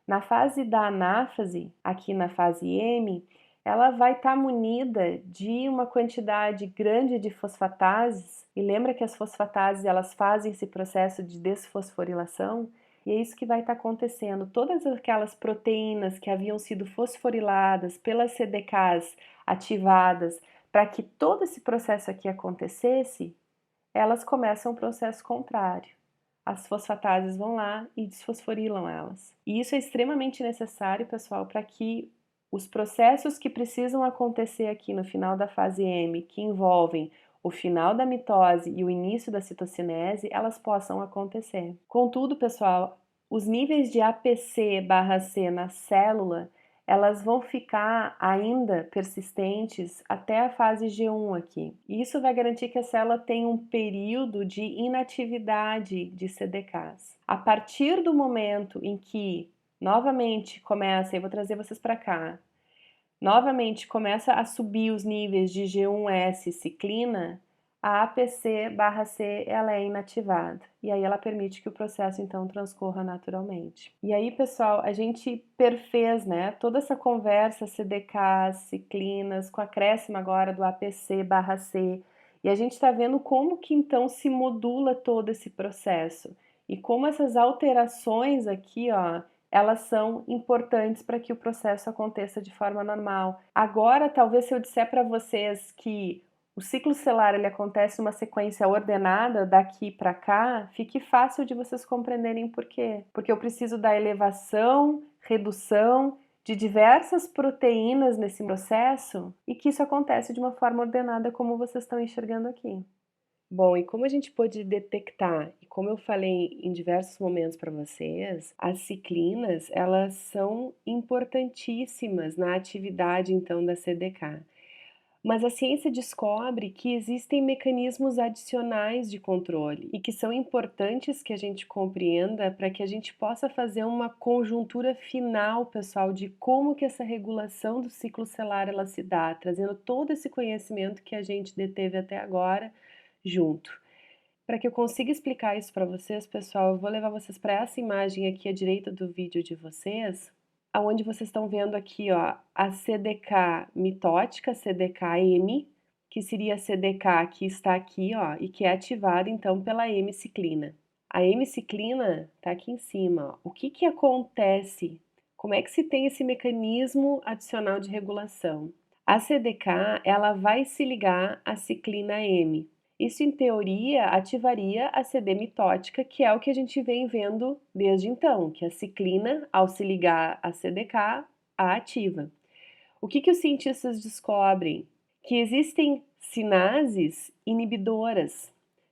Na fase da anáfase, aqui na fase M, ela vai estar munida de uma quantidade grande de fosfatases, e lembra que as fosfatases elas fazem esse processo de desfosforilação? E é isso que vai estar acontecendo. Todas aquelas proteínas que haviam sido fosforiladas pelas CDKs ativadas para que todo esse processo aqui acontecesse, elas começam o processo contrário. As fosfatases vão lá e desfosforilam elas. E isso é extremamente necessário, pessoal, para que os processos que precisam acontecer aqui no final da fase M, que envolvem o final da mitose e o início da citocinese, elas possam acontecer. Contudo, pessoal, os níveis de APC/C na célula, elas vão ficar ainda persistentes até a fase G1 aqui. E isso vai garantir que a célula tenha um período de inatividade de CDKs. A partir do momento em que novamente começa, eu vou trazer vocês para cá, novamente começa a subir os níveis de G1S ciclina, a APC/C ela é inativada e aí ela permite que o processo então transcorra naturalmente. E aí, pessoal, a gente perfez, né, toda essa conversa CDKs, ciclinas, com acréscimo agora do APC/C, e a gente está vendo como que então se modula todo esse processo e como essas alterações aqui, ó, elas são importantes para que o processo aconteça de forma normal. Agora, talvez se eu disser para vocês que o ciclo celular ele acontece numa sequência ordenada daqui para cá, fique fácil de vocês compreenderem por quê. Porque eu preciso da elevação, redução de diversas proteínas nesse processo e que isso acontece de uma forma ordenada como vocês estão enxergando aqui. Bom, e como a gente pôde detectar, e como eu falei em diversos momentos para vocês, as ciclinas, elas são importantíssimas na atividade, então, da CDK. Mas a ciência descobre que existem mecanismos adicionais de controle e que são importantes que a gente compreenda para que a gente possa fazer uma conjuntura final, pessoal, de como que essa regulação do ciclo celular ela se dá, trazendo todo esse conhecimento que a gente deteve até agora junto. Para que eu consiga explicar isso para vocês, pessoal, eu vou levar vocês para essa imagem aqui à direita do vídeo de vocês, aonde vocês estão vendo aqui, ó, a CDK mitótica, CDK-M, que seria a CDK que está aqui, ó, e que é ativada então pela M-ciclina. A M-ciclina está aqui em cima, ó. O que que acontece Como é que se tem esse mecanismo adicional de regulação? A CDK, ela vai se ligar à ciclina M. Isso, em teoria, ativaria a CD mitótica, que é o que a gente vem vendo desde então, que a ciclina, ao se ligar à CDK, a ativa. O que os cientistas descobrem? Que existem sinases inibidoras.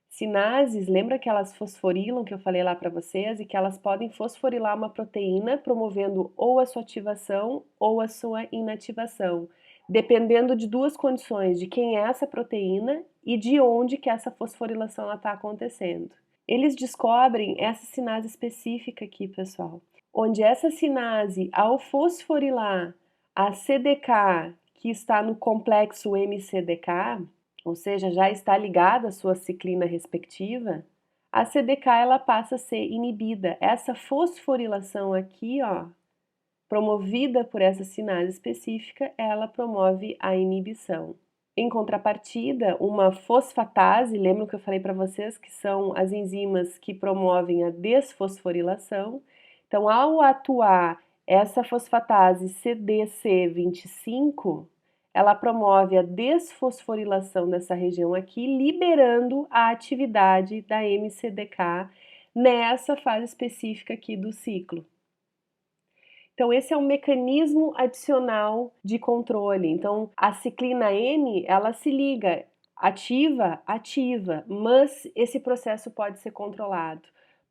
Sinases, lembra que elas fosforilam, que eu falei lá para vocês, e que elas podem fosforilar uma proteína, promovendo ou a sua ativação ou a sua inativação, dependendo de duas condições, de quem é essa proteína e de onde que essa fosforilação está acontecendo. Eles descobrem essa sinase específica aqui, pessoal, onde essa sinase, ao fosforilar a CDK, que está no complexo MCDK, ou seja, já está ligada à sua ciclina respectiva, a CDK ela passa a ser inibida. Essa fosforilação aqui, ó, promovida por essa sinase específica, ela promove a inibição. Em contrapartida, uma fosfatase, lembram que eu falei para vocês que são as enzimas que promovem a desfosforilação? Então, ao atuar essa fosfatase CDC25, ela promove a desfosforilação dessa região aqui, liberando a atividade da MCDK nessa fase específica aqui do ciclo. Então, esse é um mecanismo adicional de controle. Então, a ciclina M, ela se liga ativa, mas esse processo pode ser controlado.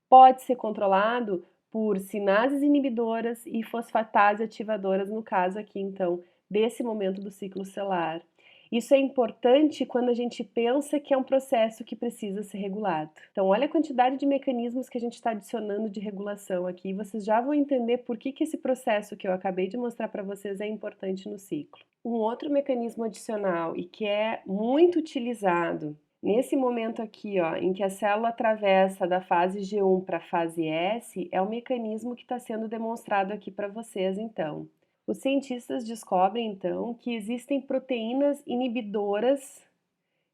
Pode ser controlado por sinases inibidoras e fosfatase ativadoras, no caso aqui, então, desse momento do ciclo celular. Isso é importante quando a gente pensa que é um processo que precisa ser regulado. Então, olha a quantidade de mecanismos que a gente está adicionando de regulação aqui. Vocês já vão entender por que esse processo que eu acabei de mostrar para vocês é importante no ciclo. Um outro mecanismo adicional e que é muito utilizado nesse momento aqui, ó, em que a célula atravessa da fase G1 para a fase S, é o mecanismo que está sendo demonstrado aqui para vocês, então. Os cientistas descobrem, então, que existem proteínas inibidoras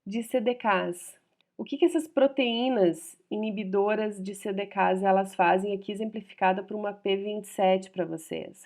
de CDKs. O que essas proteínas inibidoras de CDKs elas fazem aqui exemplificada por uma P27 para vocês?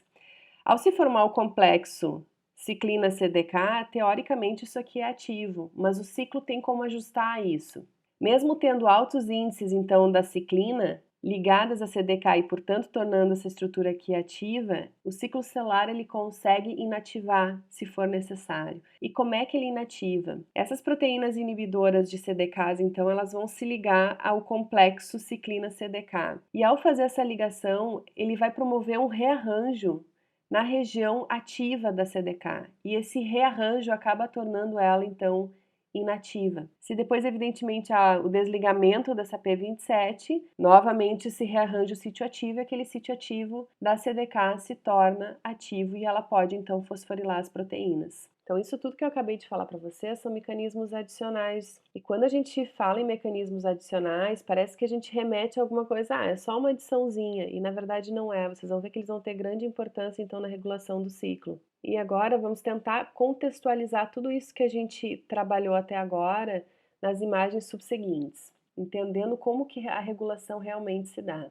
Ao se formar o complexo ciclina CDK, teoricamente isso aqui é ativo, mas o ciclo tem como ajustar isso. Mesmo tendo altos índices, então, da ciclina, ligadas a CDK e, portanto, tornando essa estrutura aqui ativa, o ciclo celular ele consegue inativar, se for necessário. E como é que ele inativa? Essas proteínas inibidoras de CDKs, então, elas vão se ligar ao complexo ciclina-CDK. E ao fazer essa ligação, ele vai promover um rearranjo na região ativa da CDK. E esse rearranjo acaba tornando ela, então, inativa. Se depois, evidentemente, há o desligamento dessa P27, novamente se rearranja o sítio ativo e aquele sítio ativo da CDK se torna ativo e ela pode, então, fosforilar as proteínas. Então, isso tudo que eu acabei de falar para vocês são mecanismos adicionais. E quando a gente fala em mecanismos adicionais, parece que a gente remete a alguma coisa, é só uma adiçãozinha, e na verdade não é. Vocês vão ver que eles vão ter grande importância, então, na regulação do ciclo. E agora vamos tentar contextualizar tudo isso que a gente trabalhou até agora nas imagens subseguintes, entendendo como que a regulação realmente se dá.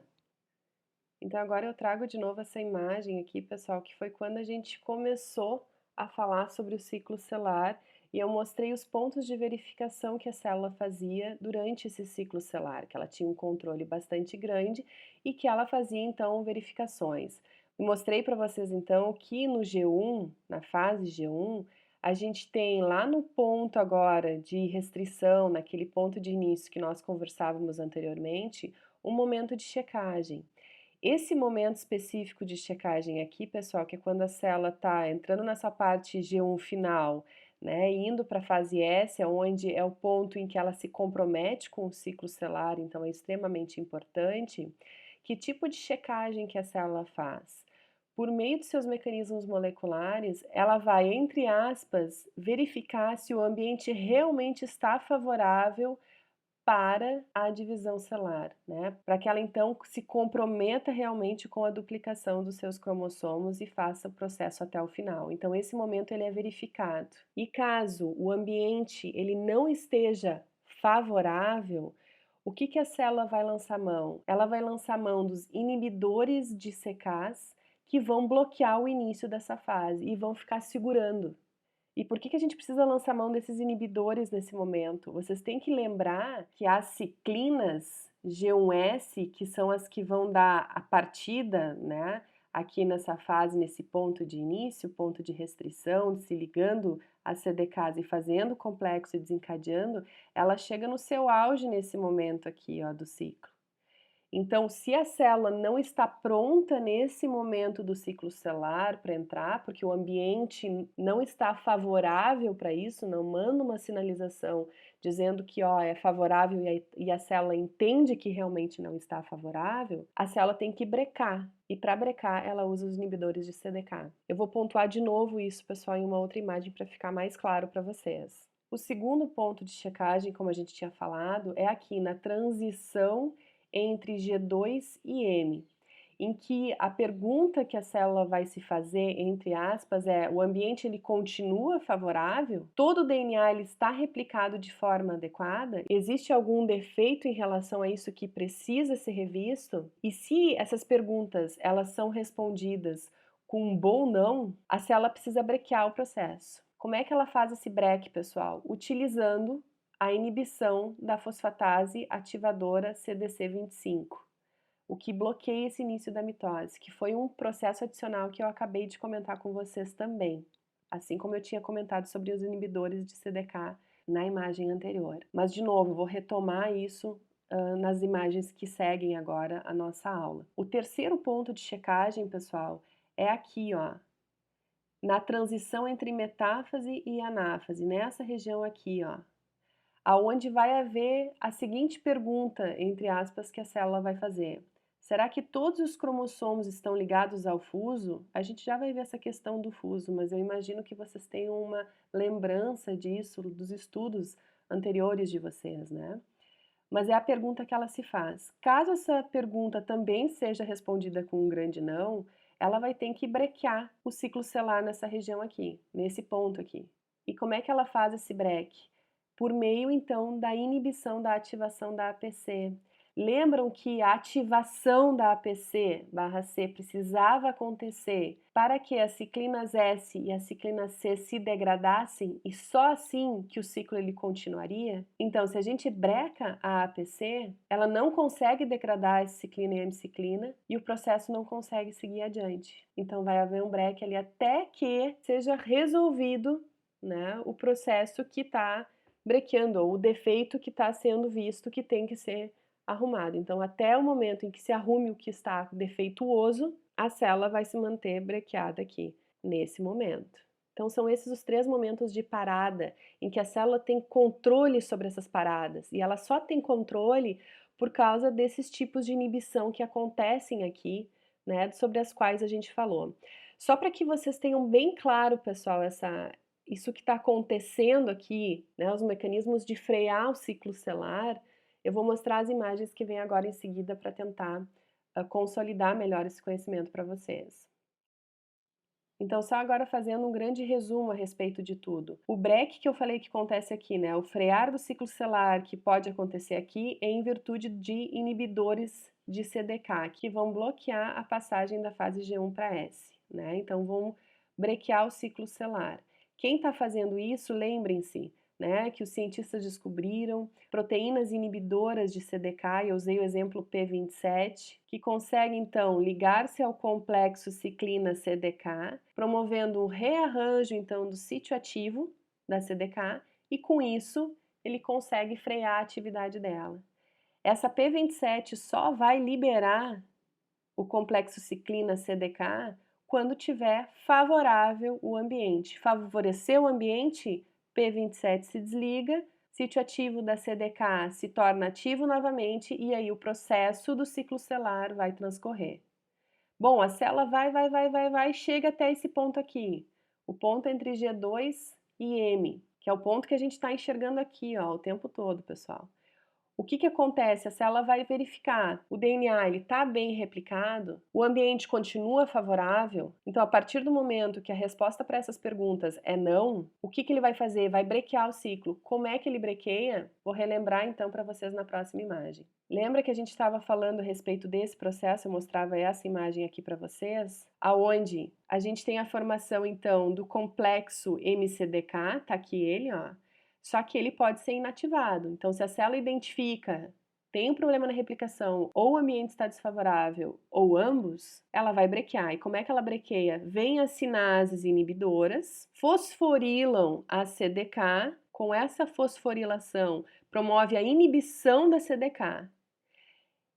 Então agora eu trago de novo essa imagem aqui, pessoal, que foi quando a gente começou a falar sobre o ciclo celular e eu mostrei os pontos de verificação que a célula fazia durante esse ciclo celular, que ela tinha um controle bastante grande e que ela fazia então verificações. Eu mostrei para vocês então que no G1, na fase G1, a gente tem lá no ponto agora de restrição, naquele ponto de início que nós conversávamos anteriormente, um momento de checagem. Esse momento específico de checagem aqui, pessoal, que é quando a célula está entrando nessa parte G1 final, né, indo para a fase S, onde é o ponto em que ela se compromete com o ciclo celular, então é extremamente importante. Que tipo de checagem que a célula faz? Por meio de seus mecanismos moleculares, ela vai, entre aspas, verificar se o ambiente realmente está favorável para a divisão celular, né? Para que ela então se comprometa realmente com a duplicação dos seus cromossomos e faça o processo até o final. Então esse momento ele é verificado. E caso o ambiente ele não esteja favorável, o que que a célula vai lançar mão? Ela vai lançar mão dos inibidores de CKs, que vão bloquear o início dessa fase e vão ficar segurando. E por que a gente precisa lançar mão desses inibidores nesse momento? Vocês têm que lembrar que as ciclinas G1S, que são as que vão dar a partida, né, aqui nessa fase, nesse ponto de início, ponto de restrição, se ligando a CDKs e fazendo o complexo e desencadeando, ela chega no seu auge nesse momento aqui, ó, do ciclo. Então, se a célula não está pronta nesse momento do ciclo celular para entrar, porque o ambiente não está favorável para isso, não manda uma sinalização dizendo que ó, é favorável e a célula entende que realmente não está favorável, a célula tem que brecar. E para brecar, ela usa os inibidores de CDK. Eu vou pontuar de novo isso, pessoal, em uma outra imagem para ficar mais claro para vocês. O segundo ponto de checagem, como a gente tinha falado, é aqui na transição entre G2 e M, em que a pergunta que a célula vai se fazer, entre aspas, é: o ambiente ele continua favorável? Todo o DNA ele está replicado de forma adequada? Existe algum defeito em relação a isso que precisa ser revisto? E se essas perguntas elas são respondidas com um bom não, a célula precisa brequear o processo. Como é que ela faz esse break, pessoal? Utilizando a inibição da fosfatase ativadora CDC25, o que bloqueia esse início da mitose, que foi um processo adicional que eu acabei de comentar com vocês também, assim como eu tinha comentado sobre os inibidores de CDK na imagem anterior. Mas, de novo, vou retomar isso nas imagens que seguem agora a nossa aula. O terceiro ponto de checagem, pessoal, é aqui, ó, na transição entre metáfase e anáfase, nessa região aqui, ó, aonde vai haver a seguinte pergunta, entre aspas, que a célula vai fazer: será que todos os cromossomos estão ligados ao fuso? A gente já vai ver essa questão do fuso, mas eu imagino que vocês tenham uma lembrança disso, dos estudos anteriores de vocês, né? Mas é a pergunta que ela se faz. Caso essa pergunta também seja respondida com um grande não, ela vai ter que brequear o ciclo celular nessa região aqui, nesse ponto aqui. E como é que ela faz esse break? Por meio, então, da inibição da ativação da APC. Lembram que a ativação da APC/C precisava acontecer para que as ciclinas S e a ciclina C se degradassem e só assim que o ciclo ele continuaria? Então, se a gente breca a APC, ela não consegue degradar a ciclina e a hemiciclina e o processo não consegue seguir adiante. Então, vai haver um break ali até que seja resolvido, né, o processo que está brequeando, ou o defeito que está sendo visto que tem que ser arrumado. Então, até o momento em que se arrume o que está defeituoso, a célula vai se manter brequeada aqui, nesse momento. Então, são esses os 3 momentos de parada em que a célula tem controle sobre essas paradas. E ela só tem controle por causa desses tipos de inibição que acontecem aqui, né, sobre as quais a gente falou. Só para que vocês tenham bem claro, pessoal, isso que está acontecendo aqui, né, os mecanismos de frear o ciclo celular, eu vou mostrar as imagens que vêm agora em seguida para tentar consolidar melhor esse conhecimento para vocês. Então, só agora fazendo um grande resumo a respeito de tudo. O break que eu falei que acontece aqui, né, o frear do ciclo celular que pode acontecer aqui é em virtude de inibidores de CDK, que vão bloquear a passagem da fase G1 para S, né? Então, vão brequear o ciclo celular. Quem está fazendo isso, lembrem-se, né, que os cientistas descobriram proteínas inibidoras de CDK, eu usei o exemplo P27, que conseguem então ligar-se ao complexo ciclina CDK, promovendo um rearranjo então do sítio ativo da CDK e com isso ele consegue frear a atividade dela. Essa P27 só vai liberar o complexo ciclina CDK quando tiver favorável o ambiente. Favorecer o ambiente, P27 se desliga, sítio ativo da CDK se torna ativo novamente e aí o processo do ciclo celular vai transcorrer. Bom, a célula vai, chega até esse ponto aqui, o ponto entre G2 e M, que é o ponto que a gente está enxergando aqui, ó, o tempo todo, pessoal. O que que acontece? A célula vai verificar, o DNA ele está bem replicado, o ambiente continua favorável. Então, a partir do momento que a resposta para essas perguntas é não, o que que ele vai fazer? Vai brequear o ciclo. Como é que ele brequeia? Vou relembrar então para vocês na próxima imagem. Lembra que a gente estava falando a respeito desse processo? Eu mostrava essa imagem aqui para vocês, aonde a gente tem a formação então do complexo MCDK, tá aqui ele, ó. Só que ele pode ser inativado. Então, se a célula identifica, tem um problema na replicação, ou o ambiente está desfavorável, ou ambos, ela vai brequear. E como é que ela brequeia? Vem as sinases inibidoras, fosforilam a CDK, com essa fosforilação, promove a inibição da CDK.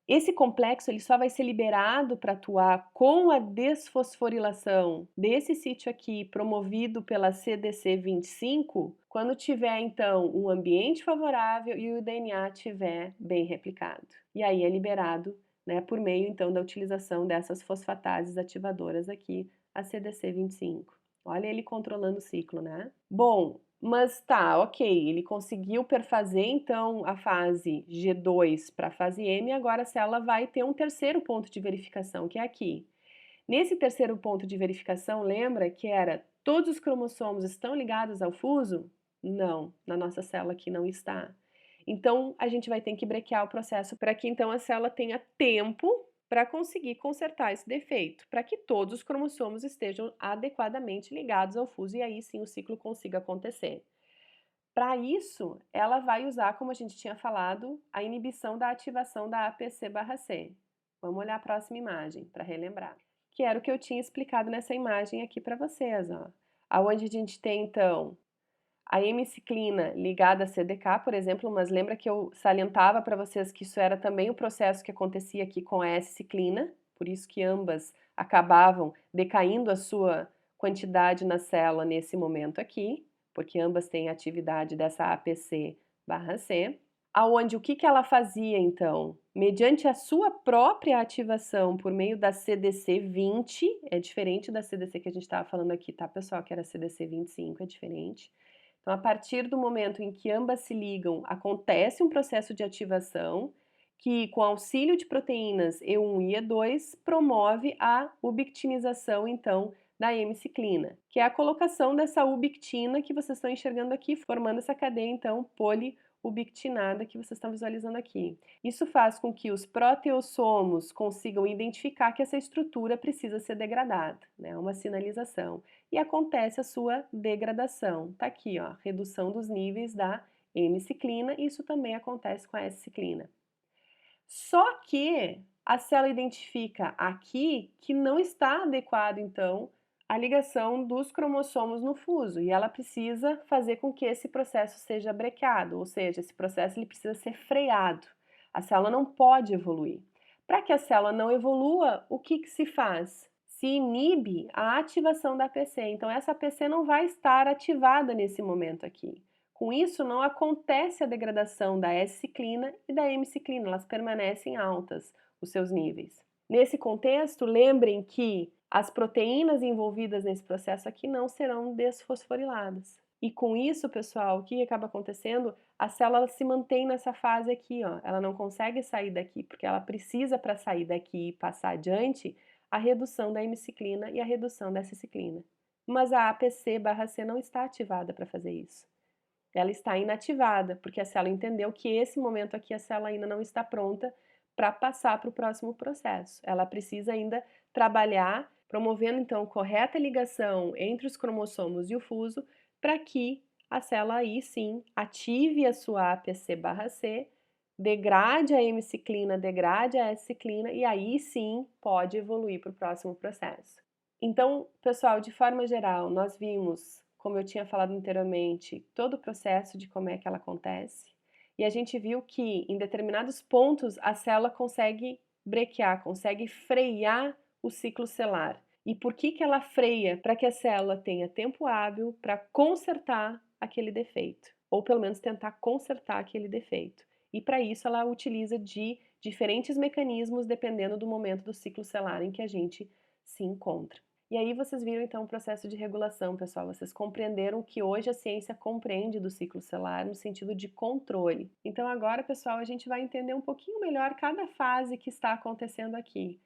Esse complexo ele só vai ser liberado para atuar com a desfosforilação desse sítio aqui, promovido pela CDC25, quando tiver então um ambiente favorável e o DNA estiver bem replicado. E aí é liberado, né, por meio então da utilização dessas fosfatases ativadoras aqui, a CDC25. Olha ele controlando o ciclo, né? Bom, mas tá, ok, ele conseguiu perfazer então a fase G2 para a fase M, agora a célula vai ter um terceiro ponto de verificação, que é aqui. Nesse terceiro ponto de verificação, lembra que era todos os cromossomos estão ligados ao fuso? Não, na nossa célula aqui não está. Então, a gente vai ter que brequear o processo para que então a célula tenha tempo para conseguir consertar esse defeito, para que todos os cromossomos estejam adequadamente ligados ao fuso e aí sim o ciclo consiga acontecer. Para isso, ela vai usar, como a gente tinha falado, a inibição da ativação da APC/C. Vamos olhar a próxima imagem para relembrar. Que era o que eu tinha explicado nessa imagem aqui para vocês, ó. Aonde a gente tem então a hemiciclina ligada a CDK, por exemplo, mas lembra que eu salientava para vocês que isso era também o processo que acontecia aqui com a S-ciclina, por isso que ambas acabavam decaindo a sua quantidade na célula nesse momento aqui, porque ambas têm atividade dessa APC/C, aonde o que ela fazia então? Mediante a sua própria ativação por meio da CDC20, é diferente da CDC que a gente estava falando aqui, tá, pessoal? Que era CDC25, é diferente. Então, a partir do momento em que ambas se ligam, acontece um processo de ativação que, com auxílio de proteínas E1 e E2, promove a ubictinização, então, da hemiciclina, que é a colocação dessa ubictina que vocês estão enxergando aqui, formando essa cadeia, então, poliubictinada que vocês estão visualizando aqui. Isso faz com que os proteossomos consigam identificar que essa estrutura precisa ser degradada, né? Uma sinalização. E acontece a sua degradação. Tá aqui, ó, redução dos níveis da hemiciclina, isso também acontece com a S-ciclina. Só que a célula identifica aqui que não está adequado, então, a ligação dos cromossomos no fuso e ela precisa fazer com que esse processo seja brequeado, ou seja, esse processo ele precisa ser freado. A célula não pode evoluir. Para que a célula não evolua, o que se faz? Se inibe a ativação da APC. Então, essa APC não vai estar ativada nesse momento aqui. Com isso, não acontece a degradação da S-ciclina e da hemiciclina, elas permanecem altas, os seus níveis. Nesse contexto, lembrem que as proteínas envolvidas nesse processo aqui não serão desfosforiladas. E com isso, pessoal, o que acaba acontecendo? A célula se mantém nessa fase aqui, ó. Ela não consegue sair daqui, porque ela precisa, para sair daqui e passar adiante, a redução da hemiciclina e a redução da S-ciclina. Mas a APC/C não está ativada para fazer isso. Ela está inativada, porque a célula entendeu que esse momento aqui a célula ainda não está pronta para passar para o próximo processo. Ela precisa ainda trabalhar, promovendo então correta ligação entre os cromossomos e o fuso, para que a célula aí sim ative a sua APC/C, degrade a hemiciclina, degrade a S-ciclina e aí sim pode evoluir para o próximo processo. Então, pessoal, de forma geral, nós vimos, como eu tinha falado anteriormente, todo o processo de como é que ela acontece. E a gente viu que em determinados pontos a célula consegue brequear, consegue frear o ciclo celular. E por que ela freia? Para que a célula tenha tempo hábil para consertar aquele defeito, ou pelo menos tentar consertar aquele defeito. E para isso ela utiliza de diferentes mecanismos dependendo do momento do ciclo celular em que a gente se encontra. E aí vocês viram então o processo de regulação, pessoal. Vocês compreenderam o que hoje a ciência compreende do ciclo celular no sentido de controle. Então agora, pessoal, a gente vai entender um pouquinho melhor cada fase que está acontecendo aqui.